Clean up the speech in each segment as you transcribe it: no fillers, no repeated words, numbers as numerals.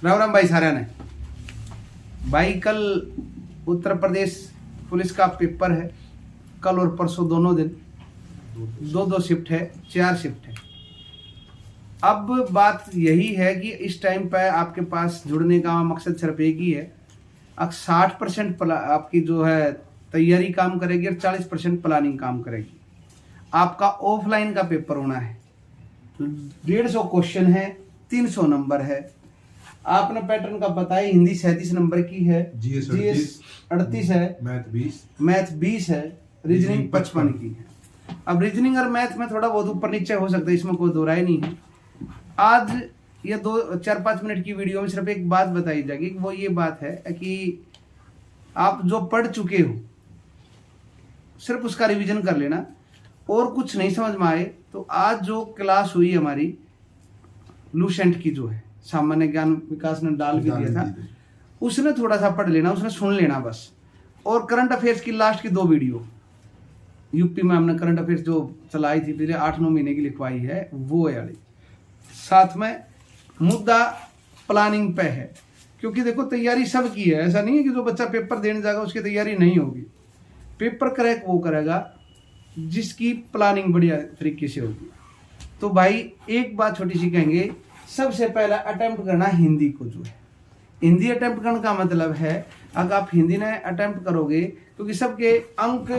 राम राम भाई सारा ने। भाई कल उत्तर प्रदेश पुलिस का पेपर है, कल और परसों दोनों दिन, दो शिफ्ट है, 4 शिफ्ट है। अब बात यही है कि इस टाइम पर आपके पास जुड़ने का मकसद सिर्फ एक ही है, 60% आपकी जो है तैयारी काम करेगी और 40% प्लानिंग काम करेगी। आपका ऑफलाइन का पेपर होना है, 150 क्वेश्चन है, 300 नंबर है। आपने पैटर्न का पता है, हिंदी 37 नंबर की है, जीएस 38 है, मैथ 20 है, रीजनिंग 55 की है। अब रीजनिंग और मैथ में थोड़ा बहुत ऊपर नीचे हो सकता है, इसमें कोई दो राय नहीं है। आज ये 4-5 मिनट की वीडियो में सिर्फ एक बात बताई जाएगी, वो ये बात है कि आप जो पढ़ चुके हो सिर्फ उसका रिवीजन कर लेना, और कुछ नहीं समझ में आए तो आज जो क्लास हुई हमारी लूसेंट की जो है, सामान्य ज्ञान विकास ने डाल भी दिया था, उसने थोड़ा सा पढ़ लेना, उसने सुन लेना बस। और करंट अफेयर्स की लास्ट की 2 वीडियो यूपी में हमने करंट अफेयर्स जो चलाई थी पिछले 8-9 महीने की लिखवाई है, वो वाली साथ में मुद्दा प्लानिंग पे है। क्योंकि देखो तैयारी सब की है, ऐसा नहीं है कि जो बच्चा पेपर देने जाएगा उसकी तैयारी नहीं होगी। पेपर क्रैक वो करेगा जिसकी प्लानिंग बढ़िया तरीके से होगी। तो भाई एक बात छोटी सी कहेंगे, सबसे पहला अटेम्प्ट करना हिंदी को जो है, हिंदी अटेम्प्ट करने का मतलब है अगर आप हिंदी में अटेम्प्ट करोगे, क्योंकि सबके अंक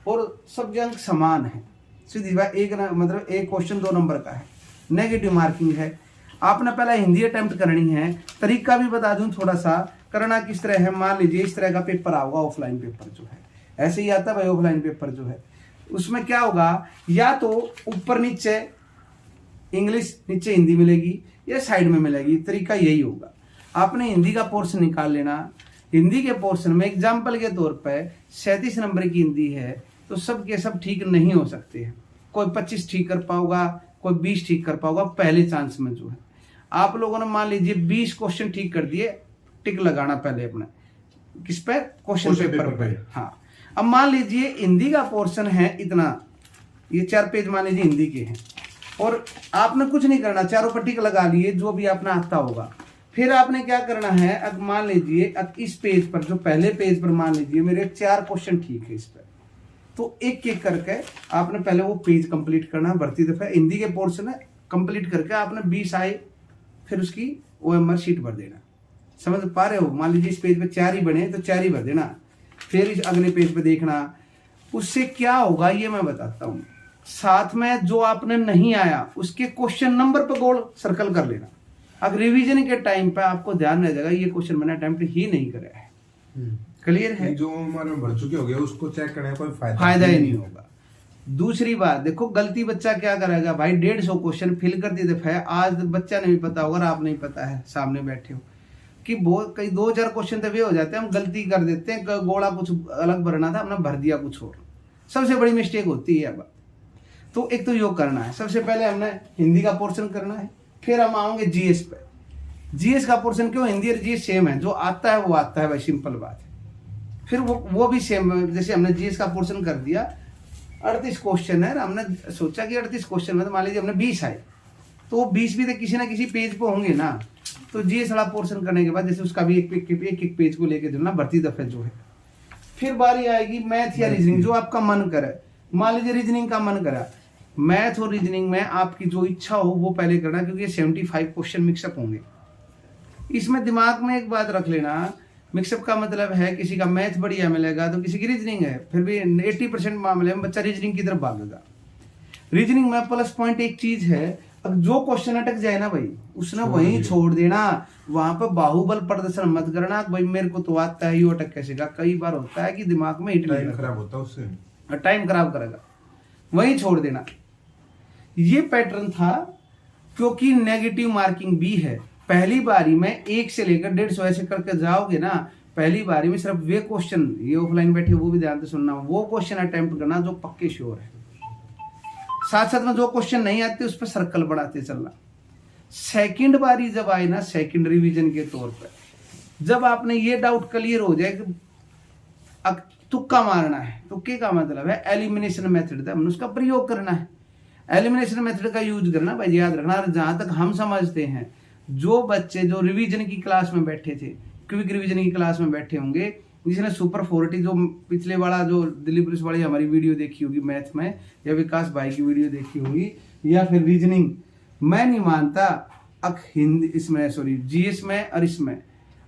और सबके अंक समान है, सीधी बात, मतलब एक क्वेश्चन 2 नंबर का है, नेगेटिव मार्किंग है। आपने पहला हिंदी अटेम्प्ट करनी है। तरीका भी बता दूं थोड़ा सा, करना किस तरह है। मान लीजिए इस तरह का पेपर आओगा, ऑफलाइन पेपर जो है ऐसे ही आता है भाई। ऑफलाइन पेपर जो है उसमें क्या होगा, या तो ऊपर नीचे इंग्लिश नीचे हिंदी मिलेगी या साइड में मिलेगी, तरीका यही होगा। आपने हिंदी का पोर्शन निकाल लेना। हिंदी के पोर्शन में एग्जाम्पल के तौर पर 37 नंबर की हिंदी है, तो सब के सब ठीक नहीं हो सकते हैं। कोई 25 ठीक कर पाओगा, कोई 20 ठीक कर पाओगा पहले चांस में जो है। आप लोगों ने मान लीजिए 20 क्वेश्चन ठीक कर दिए, टिक लगाना पहले अपने किस पे, क्वेश्चन पेपर पे। हाँ, अब मान लीजिए हिंदी का पोर्शन है इतना, ये 4 पेज मान लीजिए हिंदी के हैं, और आपने कुछ नहीं करना, चारों पर टिक लगा लिए जो भी आपने आता होगा। फिर आपने क्या करना है, अब मान लीजिए अब इस पेज पर, जो पहले पेज पर मान लीजिए मेरे 4 क्वेश्चन ठीक है इस पर, तो एक एक करके आपने पहले वो पेज कंप्लीट करना। भर्ती दफा हिंदी के पोर्शन है कंप्लीट करके आपने 20 आए, फिर उसकी OMR शीट भर देना। समझ पा रहे हो? मान लीजिए इस पेज पे 4 ही बने तो 4 ही भर देना, फिर इस अगले पेज पे देखना। उससे क्या होगा ये मैं बताता हूँ। साथ में जो आपने नहीं आया उसके क्वेश्चन नंबर पर गोल सर्कल कर लेना। अब रिवीजन के टाइम पे आपको ध्यान रह जाएगा ये क्वेश्चन मैंने अटेम्प्ट ही नहीं करा है। क्लियर है? जो हमारे भर चुके हो गए उसको चेक करने का कोई फायदा ही नहीं होगा। दूसरी बात देखो, गलती बच्चा क्या करेगा भाई, 150 क्वेश्चन फिल कर देते थे। आज बच्चा नहीं पता होगा, आप नहीं पता है, सामने बैठे हो, कि बहुत कई 2-4 क्वेश्चन तो वे हो जाते हैं, हम गलती कर देते हैं, गोला कुछ अलग भरना था हमने भर दिया कुछ और। सबसे बड़ी मिस्टेक होती है अब। तो एक तो योग करना है, सबसे पहले हमने हिंदी का पोर्शन करना है, फिर हम आओगे जीएस पे। जीएस का पोर्शन क्यों, हिंदी और जीएस सेम है, जो आता है वो आता है भाई, सिंपल बात है। फिर वो भी सेम, जैसे हमने जीएस का पोर्शन कर दिया, 38 क्वेश्चन है, हमने सोचा कि 38 क्वेश्चन में तो मान लीजिए हमने 20 आए, तो 20 भी तो किसी ना किसी पेज पे होंगे ना। तो जीएस वाला पोर्शन करने के बाद जैसे उसका भी एक पेज को लेके चलना, भर्ती दफे जो है। फिर बारी आएगी मैथ या रीजनिंग, जो आपका मन करे। मान लीजिए रीजनिंग का मन करा, मैथ और रीजनिंग में आपकी जो इच्छा हो वो पहले करना, क्योंकि 75 क्वेश्चन मिक्सअप होंगे। इसमें दिमाग में एक बात रख लेना, मिक्सअप का मतलब है किसी का मैथ बढ़िया मिलेगा तो किसी की रीजनिंग है, फिर भी 80% मामले में बच्चा रीजनिंग की तरफ भागेगा। रीजनिंग में प्लस पॉइंट एक चीज है, अब जो क्वेश्चन अटक जाए ना भाई, उसने वहीं छोड़ देना, वहां पर बाहुबल प्रदर्शन मत करना भाई मेरे को तो आता है, ये अटक कैसे का। कई बार होता है कि दिमाग में टाइम खराब होता है, उससे टाइम खराब करेगा, वहीं छोड़ देना। ये पैटर्न था, क्योंकि नेगेटिव मार्किंग भी है। पहली बारी में 1 से लेकर 150 ऐसे करके जाओगे ना, पहली बारी में सिर्फ वे क्वेश्चन, ये ऑफलाइन बैठे वो भी ध्यान से सुनना, वो क्वेश्चन अटेम्प्ट करना जो पक्के श्योर है। साथ साथ में जो क्वेश्चन नहीं आते उस पर सर्कल बढ़ाते चलना। सेकंड बारी जब आए ना, सेकंड रिवीजन के तौर पर, जब आपने ये डाउट क्लियर हो जाए कि तुक्का मारना है, तुक्के का मतलब है एलिमिनेशन मेथड, हमने उसका प्रयोग करना है। एलिमिनेशन मेथड का यूज करना भाई, याद रखना। जहां तक हम समझते हैं, जो बच्चे जो रिवीजन की क्लास में बैठे थे, क्विक रिवीजन की क्लास में बैठे होंगे, जिसने सुपर 40 जो पिछले वाला जो दिल्ली पुलिस वाली हमारी वीडियो देखी होगी मैथ में, या विकास भाई की वीडियो देखी होगी, या फिर रीजनिंग, मैं नहीं मानता हिंदी इसमें सॉरी जीएस में और इसमें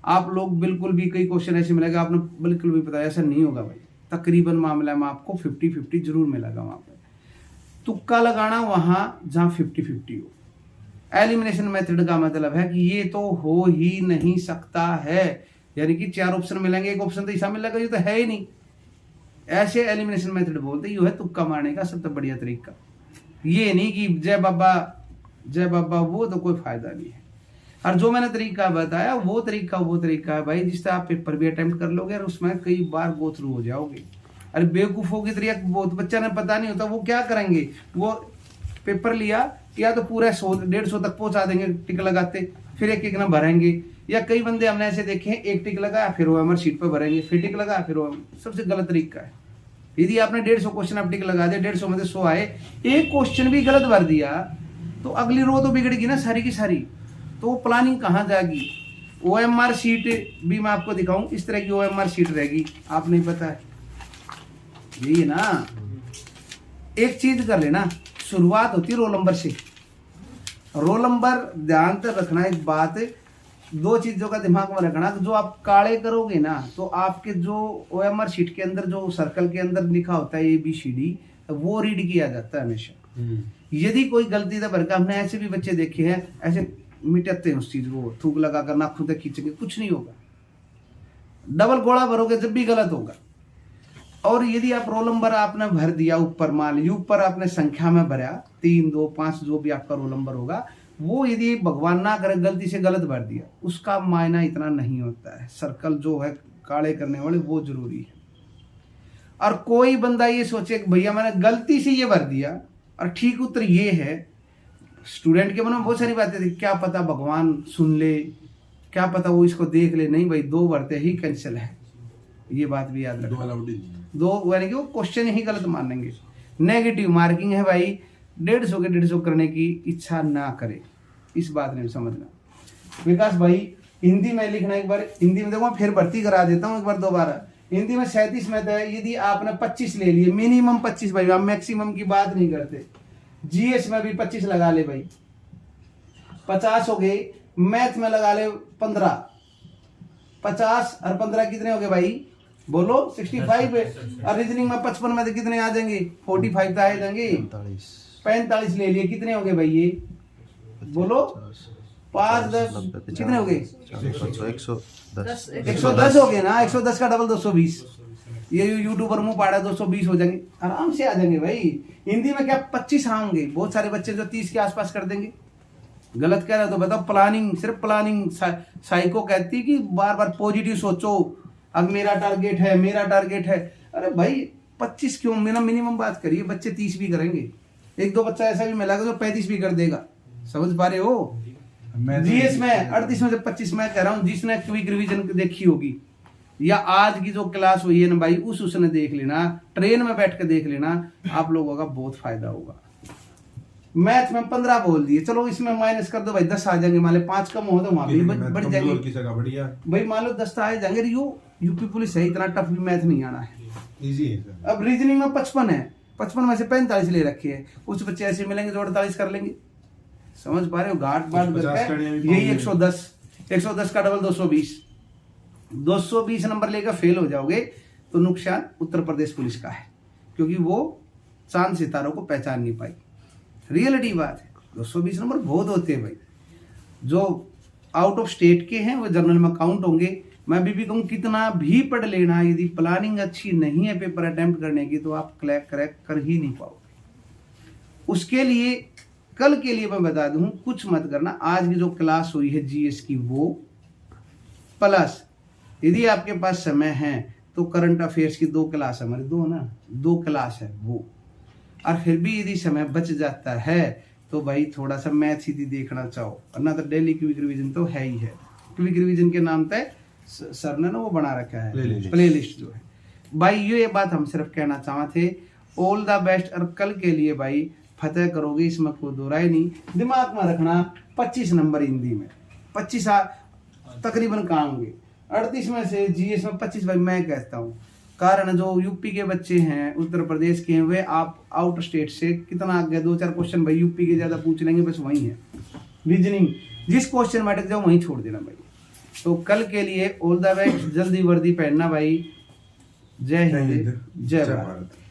आप लोग बिल्कुल भी कई क्वेश्चन ऐसे मिलेगा आपने बिल्कुल भी पता ऐसा नहीं होगा भाई। तकरीबन मामला में आपको 50-50 जरूर मिलेगा वहां पे। तुक्का लगाना वहां जहां 50-50 हो। एलिमिनेशन मेथड का मतलब है कि ये तो हो ही नहीं सकता है, यानी कि 4 ऑप्शन मिलेंगे, एक ऑप्शन तो ऐसा मिलेगा ये तो है ही नहीं, ऐसे एलिमिनेशन मेथड बोलते ये है तुक्का मारने का सबसे बढ़िया तरीका। ये नहीं कि जय बाबा वो तो कोई फायदा नहीं है। और जो मैंने तरीका बताया वो तरीका है भाई, जिससे आप पेपर भी अटेम्प्ट कर लोगे और उसमें कई बार गो थ्रू हो जाओगे। अरे बेवकूफों की तरीका बहुत बच्चा ने पता नहीं होता, वो क्या करेंगे, वो पेपर लिया या तो पूरा 100-150 तक पहुंचा देंगे टिक लगाते, फिर एक ना भरेंगे। या कई बंदे हमने ऐसे देखे हैं, एक टिक लगाया फिर ओएमआर शीट पर भरेंगे, फिर टिक लगाया फिर सबसे गलत तरीका है। यदि आपने 150 क्वेश्चन आप टिक लगा दिया, 150 में से 100 आए, एक क्वेश्चन भी गलत भर दिया तो अगली रो तो बिगड़ेगी ना सारी की सारी, तो वो प्लानिंग कहाँ जाएगी। ओएमआर शीट भी मैं आपको दिखाऊं, इस तरह की ओएमआर शीट रहेगी, आप नहीं पता है यही ना। एक चीज कर लेना, शुरुआत होती है रोल नंबर से। रोल नंबर ध्यान तक रखना, एक बात 2 चीजों का दिमाग में रखना, जो आप काले करोगे ना तो आपके जो ओएमआर शीट के अंदर जो सर्कल के अंदर लिखा होता है ABCD वो रीड किया जाता है हमेशा। यदि कोई गलती था भरका, हमने ऐसे भी बच्चे देखे हैं ऐसे मिटाते हैं उस चीज को, थूक लगाकर नाखून तक खींचेंगे, कुछ नहीं होगा। डबल गोला भरोगे जब भी गलत होगा। और यदि आप रोल नंबर आपने भर दिया ऊपर, मान लीजिए ऊपर आपने संख्या में भरा 3, 2, 5 जो भी आपका रोल नंबर होगा, वो यदि भगवान ना करे गलती से गलत भर दिया, उसका मायना इतना नहीं होता है। सर्कल जो है काले करने वाले वो जरूरी है। और कोई बंदा ये सोचे कि भैया मैंने गलती से ये भर दिया और ठीक उत्तर ये है, स्टूडेंट के मन में बहुत सारी बातें थी, क्या पता भगवान सुन ले, क्या पता वो इसको देख ले, नहीं भाई 2 भरते ही कैंसिल है, ये बात भी याद रखना। 2 यानी कि वो क्वेश्चन ही गलत मान लेंगे। नेगेटिव मार्किंग है भाई, 150 के 150 करने की इच्छा ना करे, इस बात ने समझना। विकास भाई हिंदी में लिखना, एक बार हिंदी में देखो, फिर भर्ती करा देता हूँ एक बार दोबारा। हिंदी में 37 में है, यदि आपने 25 ले लिए, मिनिमम 25 भाई, हम मैक्सिमम की बात नहीं करते। जीएस में भी 25 लगा ले भाई, 50 हो गए। मैथ में लगा ले 15, 50 और 15 कितने हो गए भाई, बोलो 65 है। और रीजनिंग में 55 में तो कितने आ जाएंगे, 45 तो आ जाएंगे। 45 ले लिए, कितने हो गए भाई ये, बोलो 5, 10 कितने हो गए, 110 हो गए ना। 110 का डबल 220, ये यूट्यूबर मुंह पाड़ा 220 हो जाएंगे, आराम से आ जाएंगे भाई। हिंदी में क्या 25 आएंगे, बहुत सारे बच्चे जो 30 के आसपास कर देंगे। गलत कह रहे हो तो बताओ। प्लानिंग, सिर्फ प्लानिंग साइको कहती है कि बार बार पॉजिटिव सोचो, अब मेरा टारगेट है। अरे भाई 25 क्यों, मेरा मिनिमम बात करिए, बच्चे 30 भी करेंगे। 1-2 बच्चा ऐसा भी मिलेगा जो 35 भी कर देगा, समझ पा रहे हो। जीएस में 38 में से 25 मैं कह रहा हूँ, जिसने क्विक रिवीजन देखी होगी या आज की जो क्लास हुई है ना भाई, उसने देख लेना, ट्रेन में बैठ कर देख लेना, आप लोगों का बहुत फायदा होगा। मैथ में 15 बोल दिए, चलो इसमें माइनस कर दो भाई, 10 आ जाएंगे, मान लो 5 कम हो तो वहां भी बढ़ जाएंगे भाई, मान लो 10 आ जाएंगे। यूपी पुलिस है, इतना टफ भी मैथ नहीं आना है, इजी है। अब रीजनिंग में 55 है, 55 में से 45 ले रखे हैं, कुछ बच्चे ऐसे मिलेंगे जो 48 कर लेंगे, समझ पा रहे हो। घाट बात करके यही 110 का डबल 220 नंबर लेकर फेल हो जाओगे तो नुकसान उत्तर प्रदेश पुलिस का है, क्योंकि वो चांद सितारों को पहचान नहीं पाई। रियलिटी बात है, 220 नंबर बहुत होते हैं भाई। जो आउट ऑफ स्टेट के हैं वो जनरल में काउंट होंगे। मैं अभी कहूँ कितना भी पढ़ लेना, यदि प्लानिंग अच्छी नहीं है पेपर अटेम्प्ट करने की तो आप क्रैक कर ही नहीं पाओगे। उसके लिए कल के लिए मैं बता दूं, कुछ मत करना। आज की जो क्लास हुई है जीएस की वो प्लस, यदि आपके पास समय है तो करंट अफेयर्स की 2 क्लास है, हमारी 2 क्लास है वो। और फिर भी यदि समय बच जाता है तो भाई थोड़ा सा मैथ यदि देखना चाहो, वरना तो डेली क्विक रिवीजन तो है ही है। क्विक रिवीजन के नाम पे सर ने ना वो बना रखा है प्लेलिस्ट जो है भाई। ये बात हम सिर्फ कहना चाहते थे, ऑल द बेस्ट। और कल के लिए भाई फतेह करोगे, इसमें कोई दो राय नहीं। दिमाग में रखना 25 नंबर हिंदी में, 25 तकरीबन कहाँ होंगे, 38 में से जीएस में 25 भाई मैं कहता हूँ। कारण जो यूपी के बच्चे हैं, उत्तर प्रदेश के हैं, वे आप आउट स्टेट से कितना आगे 2-4 क्वेश्चन भाई यूपी के ज़्यादा पूछ लेंगे, बस वही है रीजनिंग, जिस क्वेश्चन में अटक जाओ वहीं छोड़ देना भाई। तो कल के लिए ऑल द बेस्ट, जल्दी वर्दी पहनना भाई। जय हिंद, जय भारत।